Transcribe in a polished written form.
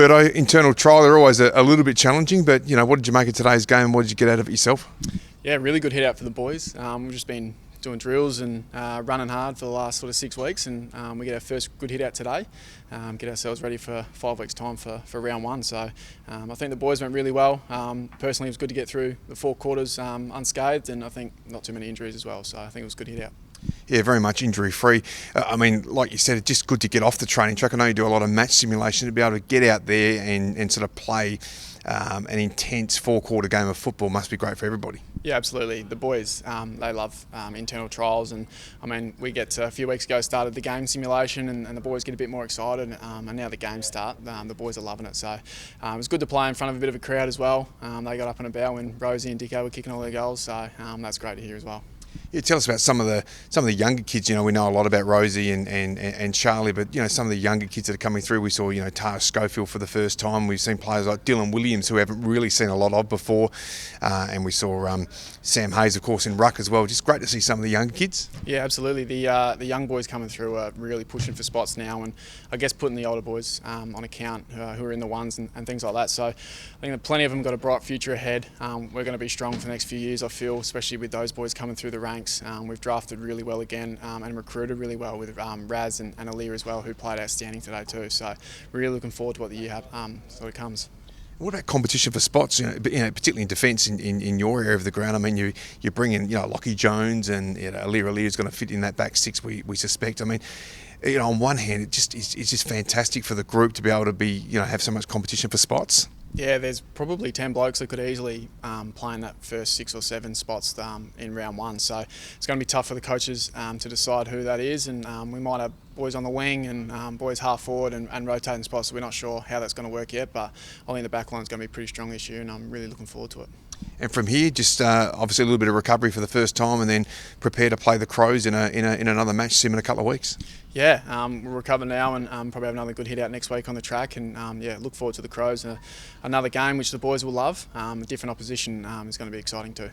Berto, internal trial, they're always a little bit challenging, but what did you make of today's game? What did you get out of it yourself? Yeah, really good hit out for the boys. We've just been doing drills and running hard for the last sort of 6 weeks, and we get our first good hit out today. Get ourselves ready for 5 weeks' time for round one. So I think the boys went really well. Personally, it was good to get through the 4 quarters unscathed, and I think not too many injuries as well. So I think it was a good hit out. Yeah, very much injury-free. I mean, like you said, it's just good to get off the training track. I know you do a lot of match simulation. To be able to get out there and sort of play an intense 4-quarter game of football must be great for everybody. Yeah, absolutely. The boys, they love internal trials, and I mean, we get a few weeks ago started the game simulation, and the boys get a bit more excited, and now the games start. The boys are loving it, so it was good to play in front of a bit of a crowd as well. They got up and about when Rosie and Dicko were kicking all their goals, so that's great to hear as well. Yeah, tell us about some of the younger kids. We know a lot about Rosie and Charlie, but some of the younger kids that are coming through. We saw Tara Schofield for the first time. We've seen players like Dylan Williams who we haven't really seen a lot of before, and we saw Sam Hayes, of course, in ruck as well. Just great to see some of the younger kids. Yeah, absolutely. The young boys coming through are really pushing for spots now, and I guess putting the older boys on account who are in the ones and things like that. So I think that plenty of them got a bright future ahead. We're going to be strong for the next few years, I feel, especially with those boys coming through the ranks. We've drafted really well again and recruited really well with Raz and Aaliyah as well, who played outstanding today too. So really looking forward to what the year sort of comes. What about competition for spots? Particularly in defence in your area of the ground. I mean, you bring in Lockie Jones and Aaliyah is going to fit in that back six. We suspect. I mean, on one hand, it's just fantastic for the group to be able to be have so much competition for spots. Yeah, there's probably 10 blokes that could easily play in that first 6 or 7 spots in round one. So it's going to be tough for the coaches to decide who that is, and we might have boys on the wing and boys half forward and rotating spots. So we're not sure how that's going to work yet, but I think the back line's going to be pretty strong this year, and I'm really looking forward to it. And from here, just obviously a little bit of recovery for the first time, and then prepare to play the Crows in another match sim in a couple of weeks. Yeah, we'll recover now and probably have another good hit out next week on the track, and look forward to the Crows. Another game which the boys will love. A different opposition is going to be exciting too.